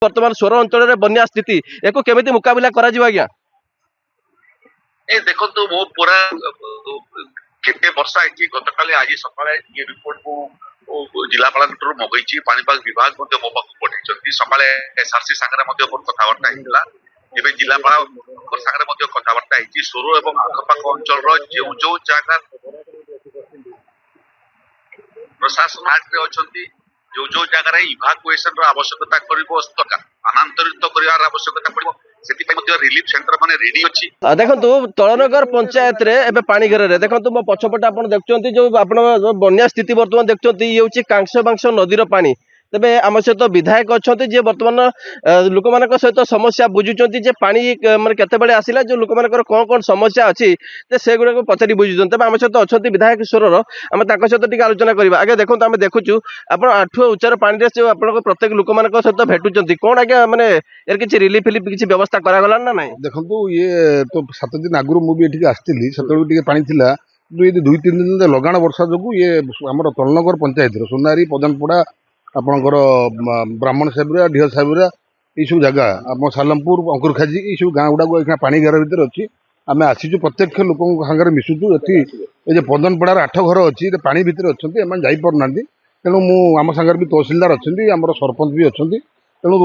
वर्तमान सोर अंचल बन्या स्थिति एको केमिति मुकाबिला करा जिवो आज्ञा ए देखो मो पूरा केते वर्षा है गतकाली आज सकाळे ये रिपोर्ट को जिलापाल मगैची पाणीपाग विभाग मो पाक पठाई सकाळे एसआरसी सांगरे मोर कथबार्ता होता एवं जिलापाल सांगरे कथबार्ता होती सोर और आखपाख अंचल जो जो जगह प्रशासन हाथ अच्छा जो जो जगह इभाकुएसन आवश्यकता स्थानांतरित कर आवश्यकता पड़ो रिलीफ सेंटर माने रेडी अछि। देखो तलनगर पंचायत रे एबे पानी घेर रे देखो मो पछपटे आप देखुं जो आप बन्या स्थिति बर्तमान देखुं ये हूँ कांस बांस नदीर पानी तेबे आम सहित विधायक अच्छा जे बर्तमान लोक मान सहित समस्या बुझुंट जे पानी माने केते आसला जो लोक मान कौन कौन समस्या अच्छी से गुड़ा पचारि बुझुं तेज आम सहित अच्छा विधायक स्वर आम सहित टी आलोचना करवा आगे देखो आम देखुचु आप आठुआ उच्चार पानी से आप प्रत्येक लोक मान सहित भेटुंट कौन आज्ञा माने यार किसी रिलीफ फिलिफ किसी व्यवस्था करागला ना ना देखो ये तो 7 दिन आगु मुझे आसती से पानी थिला ये 2-3 दिन लगाण वर्षा जो ये आम तलनगर पंचायत सोनारी पदनपड़ा आपणकर ब्राह्मण साहेबरा ढीह साहेबरा ये सब जगह आप सालमपुर अंकुरखाजी ये सब गाँ गुड़ा पानी घेर भर अच्छी आम आसीचु प्रत्यक्ष लोक सागर मिशुचु ये पदनपड़ार 8 घर अच्छी पानी भितर अच्छा एम जापना तेणु आम सागर भी तहसिलदार अच्छा आम सरपंच भी अच्छा तेणु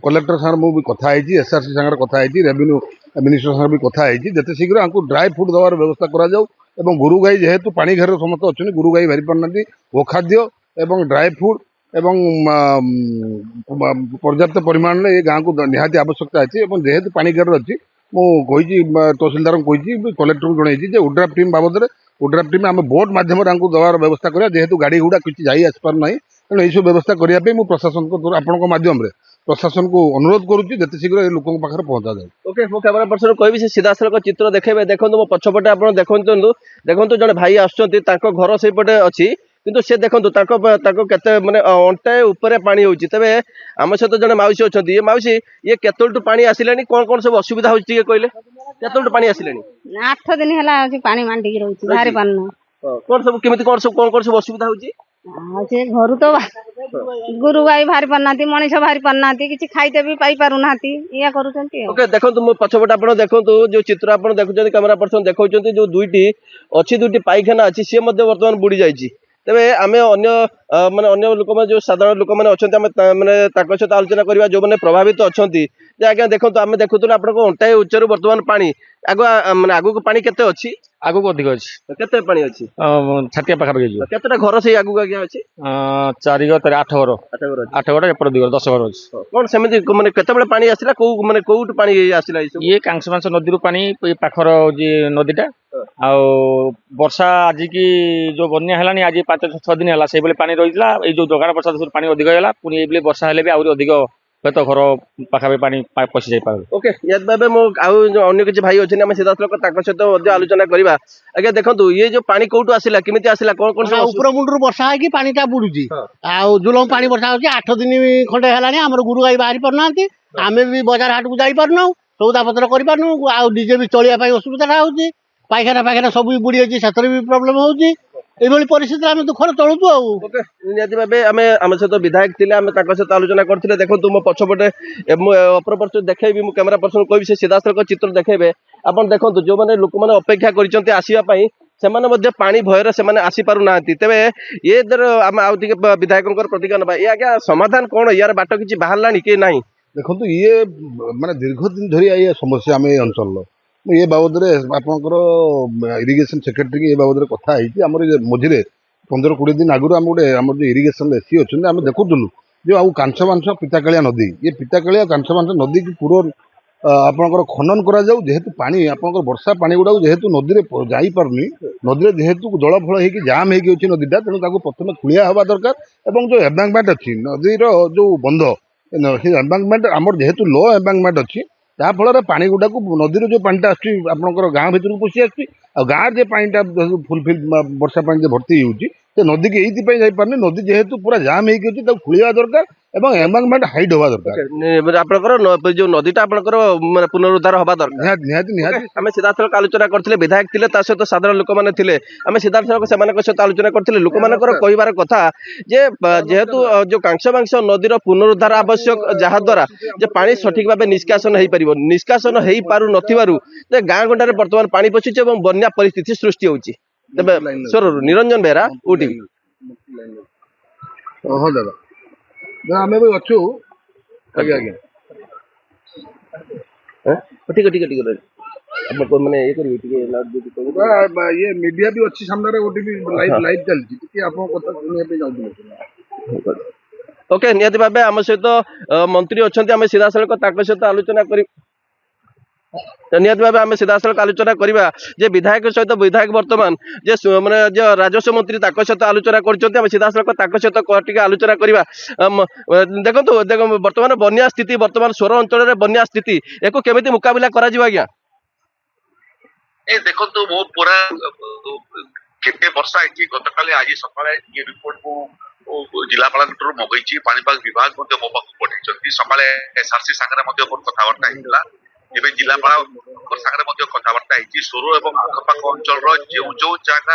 कलेक्टर सागर मुझे कथा एसआरसी सागर कथा रेवेन्यू मिनिस्टर सागर भी कथा जिते शीघ्र आपको ड्राई फ्रूट देवार व्यवस्था करा गुरु गाई जेहेतु पानी घेर समस्त अच्छा गुरु गाई बाहरी पारना गोखाद्य एवं ड्राई फ्रूट एवं पर्याप्त परिमाण में ये गाँव को निहाती आवश्यकता अच्छी जेहेतु पानी घेर अच्छी मुझे तहसिलदार को कलेक्टर को जनई उड्राफ टीम बाबद में उड्राफ टीम आम बोट मध्यम देवार व्यवस्था करा जेहेतु गाड़ी गुड़ा किसी जाई आसपारना तेणु यही सब व्यवस्था करने प्रशासन को आपण माध्यम प्रशासन को अनुरोध करुच्ची जिते शीघ्र ये लोकों पाखे पहुंचा जाए। ओके मो कैमरा पर्सन कहि से सीधा सड़क चित्र देखेबे देखो मो पछपटे आप देखो जड़े भाई आसुँच घर से पटे अच्छी किंतु से देखो केते माने अंटे ऊपर पानी होची तबे आम सहित जड़े मौसी अच्छा ये मौसी ये केतलटू पानी आसिलानी कौन कौन सब असुविधा होची कहले केतलटू पानी आसिलानी 8 दिन हला पानी मांडी रहउची भारी पानी कौन सब केमिति कौन सब असुविधा होची से घर तो गुरु गाई भारी पारनाती मनीष भारी पारनाती किसी खाइते भी पाई पारुनाती या करूचंती ओके देखो मो पछपटे आप देखो जो चित्र आप देखुं कैमरा पर्सन देखो जो दुईटी अच्छी दुईटी पाइखाना अच्छी सी वर्तमान बुड़ी जाइए तेरे आम अगर माने अन्य लोक जो साधारण लोक मैंने अच्छा मैंने सहित आलोचना करवा जो मैंने प्रभावित अच्छा आज्ञा देखो आम देखुलू आप अंटाए उच्चर वर्तमान पानी आगुआ माने आगु पानी केते अच्छी आगु अधिक अच्छी केते पानी अच्छी छाटिया पाखापाखि केतेटा घर से आगु आज्ञा अच्छी 4 घर 8 घर 8 घर एपट 2 घर 10 घर अच्छी कौन सेमती माने केते पानी आसला को माने कोउट पानी आसला ये कांस मांस नदी पानी पाखर नदीटा आ वर्षा आज की जो बन्या है आज 5-6 दिन है से पानी रही जो जगार वर्षा पानी अधिक है पुणी ये वर्षा हेल्ले भी आहरी अधिक हुए घर पाखापाखि पानी पशि जाए। ओके याद अन्य किसी भाई अच्छे आम सीधा सहित आलोचना करवा आज्ञा देखो ये जो पानी कौटू आसला केमिति आसला कौन कौन सब ऊपर मुंडू वर्षा है पानीटा बुड़ुची जुलम पानी वर्षा होची 8 दिन खंडे है आम गुरु गाई बाहरी पारना आम भी बाजार हाट को जापरना सौदा पत्र करपारनु आजे भी चलिया असुविधा होची पायखाना पायखाना सब बुड़ी अच्छी से भी प्रोब्लेम होची एभली परिस्थिति आम दुखर चलुचु निहाती भावे आम सहित विधायक थे आम सहित आलोचना करते देखो तुम पछपटे अपर पर्सन देखेबी मु कैमरा पर्सन कहि से सीधा सड़क चित्र देखेबे आपन देखो जो मैंने लोक मैंने अपेक्षा करछन्ते आसीबा सेमाने मध्य पानी भयर से आसी पारु नांती तेबे ये दर आम आउ टिके विधायकंकर प्रतिक्रिया नबा ये आज्ञा समाधान कोन यार बाट किछि बाहरलानी कि नाही देखो ये माने दीर्घ दिन धरी ये समस्या आम ये अंचल ये बाबद आपंकर इरिगेशन सेक्रेटरी ये बाबद कथा मझे 15-20 दिन आगुरी आम गोटे आम जो इरिगेशन एसी अच्छा आम देखुलु जो आउ कांस बांस पिताकालिया नदी ये पिताकालिया कांस बांस नदी की पूरा आपंकर खनन करा जाऊ जेहेतु पानी आपंकर वर्षा पानी गुड़ा जेहेतु नदी में जापरुनी नदी जेहेतु जलफल हो जाम हो नदीटा तेणु प्रथम खुलिया हवा दरकार और जो एम्बांकमेंट अच्छी नदीर जो बंध एम्बांकमेंट आमर जेहेतु लो एम्बांकमेंट अच्छी जहाँफल पानी गुड़ा को नदी जो पानीटा आसकर गाँव भर को पशि आ गाँव जो पानीटा फुलफिल वर्षा पानी भर्ती हो नदी की ये जापारे नदी जेहेतु पूरा जाम हो खुलिया दरकार ଏବଂ ଏମ୍ବାଙ୍କମେଣ୍ଟ ହାଇଟ୍ ହେବା ଦରକାର। ଆପଣଙ୍କର ଯୋଉ ନଦୀଟା ଆପଣଙ୍କର ମାନେ ପୁନରୁଦ୍ଧାର ହବା ଦରକାର। ନିହାତି ନିହାତି ନିହାତି ଆମେ ସିଧାସଳଖ ଆଲୋଚନା କରିଥିଲେ, ବିଧାୟକ ଥିଲେ, ତା ସହିତ ସାଧାରଣ ଲୋକମାନେ ଥିଲେ, ଆମେ ସିଧାସଳଖ ସେମାନଙ୍କ ସହିତ ଆଲୋଚନା କରିଥିଲେ। ଲୋକମାନଙ୍କର କହିବାର କଥା ଯେ ଯେହେତୁ ଯୋଉ କାଂଶ ବାଂଶ ନଦୀର ପୁନରୁଦ୍ଧାର ଆବଶ୍ୟକ, ଯାହା ଦ୍ୱାରା ଯେ ପାଣି ସଠିକ ଭାବେ ନିଷ୍କାସନ ହେଇପାରିବ, ନିଷ୍କାସନ ହେଇପାରୁ ନଥିବାରୁ ଗାଁ ଗଣ୍ଡାରେ ବର୍ତ୍ତମାନ ପାଣି ପଶିଛି ଏବଂ ବନ୍ୟା ପରିସ୍ଥିତି ସୃଷ୍ଟି ହଉଛି। ତେବେ ସ୍ୱରରୁ ନିରଞ୍ଜନ ବେହେରା, ଓଟିଭି। ହଁ ଦାଦା ଆମେ ବି ଅଛୁ। ଆଜ୍ଞା ଆଜ୍ଞା ଟିକେ ଟିକେ ଟିକେ ଆପଣ ମାନେ ଇଏ କରିବେ ଟିକେ loud ଯଦି କହିବେ। ଇଏ ମିଡିଆ ବି ଅଛି ସାମ୍ନାରେ, ଓଟିଭି ଲାଇଭ୍ ଚାଲିଛି, ଟିକେ ଆପଣଙ୍କ କଥା ଶୁଣିବା ପାଇଁ ଚାହୁଁଥିଲେ। ଓକେ, ନିହାତି ଭାବେ ଆମ ସହିତ ମନ୍ତ୍ରୀ ଅଛନ୍ତି, ଆମେ ସିଧାସଳଖ ତାଙ୍କ ସହିତ ଆଲୋଚନା କରି ନିହାତି ଭାବେ ଆମେ ସିଧାସଳଖ ଆଲୋଚନା କରିବା ଯେ ବିଧାୟକ ସହିତ ବିଧାୟକ ବର୍ତ୍ତମାନ ଯେ ମାନେ ଯେ ରାଜସ୍ୱ ମନ୍ତ୍ରୀ ତାଙ୍କ ସହିତ ଆଲୋଚନା କରୁଛନ୍ତି। ଆମେ ସିଧାସଳଖ ତାଙ୍କ ସହିତ ଟିକେ ଆଲୋଚନା କରିବା। ଦେଖନ୍ତୁ ବର୍ତ୍ତମାନ ବନ୍ୟା ସ୍ଥିତି, ବର୍ତ୍ତମାନ ସୋର ଅଞ୍ଚଳରେ ବନ୍ୟା ସ୍ଥିତି, ଏକୁ କେମିତି ମୁକାବିଲା କରାଯିବ ଆଜ୍ଞା? ଦେଖନ୍ତୁ ମୁଁ ପୁରା କେତେ ବର୍ଷା ହେଇଛି ଗତକାଲି ଆଜି ସକାଳେ ଏ ରିପୋର୍ଟ ମୁଁ ଜିଲ୍ଲାପାଳଙ୍କଠାରୁ ମଗେଇଛି। ପାଣିପାଗ ବିଭାଗ ମଧ୍ୟ ମୋ ପାଖକୁ ପଠେଇଛନ୍ତି। ସକାଳେ ଏସ୍ଆରସି ସାଙ୍ଗରେ ମଧ୍ୟ ମୋର କଥାବାର୍ତ୍ତା ହେଇଥିଲା। ଏବେ ଜିଲ୍ଲାପାଳଙ୍କ ସାଙ୍ଗରେ ମଧ୍ୟ କଥାବାର୍ତ୍ତା ହେଇଛି। ସୋର ଏବଂ ଆଖପାଖ ଅଞ୍ଚଳର ଯେଉଁ ଯେଉଁ ଜାଗା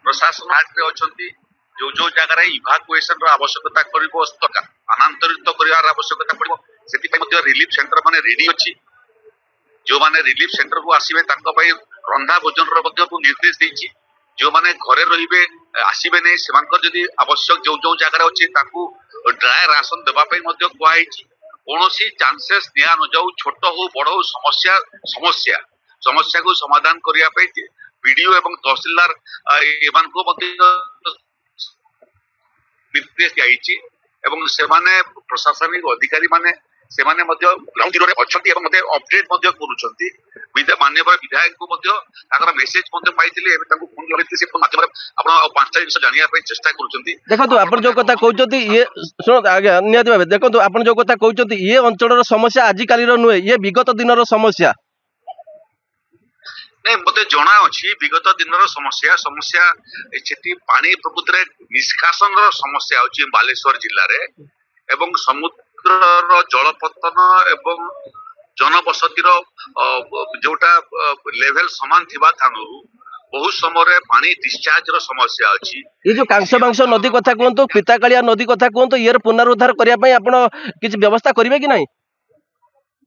ପ୍ରଶାସନ ହାତରେ ଅଛନ୍ତି, ଯୋଉ ଯୋଉ ଜାଗାରେ ଇଭାକୁଏସନ ର ଆବଶ୍ୟକତା କରିବ, ସ୍ଥାନାନ୍ତରିତ କରିବାର ଆବଶ୍ୟକତା ପଡିବ, ସେଥିପାଇଁ ମଧ୍ୟ ରିଲିଫ ସେଣ୍ଟର ମାନେ ରେଡି ଅଛି। ଯୋଉମାନେ ରିଲିଫ ସେଣ୍ଟରକୁ ଆସିବେ ତାଙ୍କ ପାଇଁ ରନ୍ଧା ଭୋଜନର ମଧ୍ୟ ମୁଁ ନିର୍ଦ୍ଦେଶ ଦେଇଛି। ଯୋଉମାନେ ଘରେ ରହିବେ ଆସିବେ ନାହିଁ, ସେମାନଙ୍କର ଯଦି ଆବଶ୍ୟକ ଯୋଉ ଯୋଉ ଜାଗାରେ ଅଛି ତାକୁ ଡ୍ରାଏ ରାସନ ଦେବା ପାଇଁ ମଧ୍ୟ କୁହାଯାଇଛି। କୌଣସି ଚାନ୍ସେସ୍ ନିଆ ନଯାଉ, ଛୋଟ ହଉ ବଡ ହଉ, ସମସ୍ୟାକୁ ସମାଧାନ କରିବା ପାଇଁ ବିଡିଓ ଏବଂ ତହସିଲଦାର ଏମାନଙ୍କୁ ମଧ୍ୟ ନିର୍ଦ୍ଦେଶ ଦିଆଯାଇଛି ଏବଂ ସେମାନେ ପ୍ରଶାସନିକ ଅଧିକାରୀ ମାନେ ସେମାନେ ମଧ୍ୟ ଗ୍ରାଉଣ୍ଡ ଜିରୋରେ ଅଛନ୍ତି ଏବଂ ମୋତେ ଅପଡେଟ ମଧ୍ୟ କରୁଛନ୍ତି। ମାନ୍ୟବର ବିଧାୟକଙ୍କୁ ମଧ୍ୟ ତାଙ୍କର ମେସେଜ ମଧ୍ୟ ପାଇଥିଲେ, ଏବେ ତାଙ୍କୁ ଫୋନ ଲଗେଇଥିଲେ, ସେ ଫୋନ ମାଧ୍ୟମରେ ଆପଣ ଆଉ 5ଟା ଜିନିଷ ଜାଣିବା ପାଇଁ ଚେଷ୍ଟା କରୁଛନ୍ତି। ଦେଖନ୍ତୁ ଆପଣ ଯୋଉ କଥା କହୁଛନ୍ତି, ଇଏ ଶୁଣନ୍ତୁ ଆଜ୍ଞା, ନିହାତି ଭାବେ ଦେଖନ୍ତୁ ଆପଣ ଯୋଉ କଥା କହୁଛନ୍ତି, ଇଏ ଅଞ୍ଚଳର ସମସ୍ୟା ଆଜିକାଲିର ନୁହେଁ, ଇଏ ବିଗତ ଦିନର ସମସ୍ୟା। ନାଇଁ ମତେ ଜଣା ଅଛି ବିଗତ ଦିନର ସମସ୍ୟା ସେଠି ପାଣି ପ୍ରକୃତରେ ନିଷ୍କାସନର ସମସ୍ୟା ଅଛି ବାଲେଶ୍ୱର ଜିଲ୍ଲାରେ ଏବଂ ସମୁଦ୍ରର ଜଳପତନ ଏବଂ ଜନବସତିର ଯୋଉଟା ଲେଭେଲ ସମାନ ଥିବା ଥାନରୁ ବହୁତ ସମୟରେ ପାଣି ଡିସଚାର୍ଜର ସମସ୍ୟା ଅଛି। ये जो कांश बांश नदी कथा कहतु, पिताकालिया नदी कथा कहतु, ये पुनरुद्धार करने आपण किसी व्यवस्था करेंगे कि नहीं?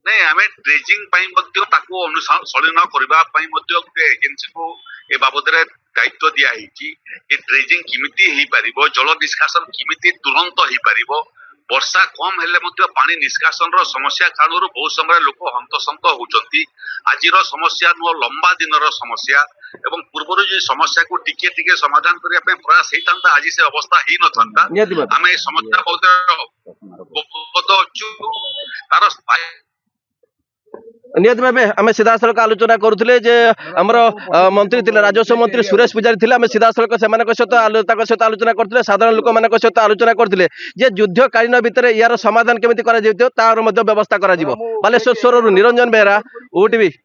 नहीं आम ड्रेजिंग ताकू अनुसरण करने गोटे एजेन्सी को ए बाबद दायित्व दिखाई कि ड्रेजिंग किमिति हो पार, जल निष्कासन किमिति तुरंत हो पार, वर्षा कम हेले पानी निष्कासन समस्या कारण बहुत समय लोक हंतसंत होती। आज समस्या नुह लंबा दिन समस्या एवं पूर्व जो समस्या को टिके टिके समाधान करने प्रयास होता, आज से अवस्था ही न था। आम समस्या तार निहत भाव आम सीधासलख आलोचना करुले आमर मंत्री थे राजस्व मंत्री सुरेश पूजारी थे, आम सीधासलख से सहित आलोचना करते, साधारण लोक मान सहित आलोचना करते युद्धकालीन भितर यार समाधान केमी तार व्यवस्था कर। बालेश्वर निरंजन बेहरा, ओटीवी।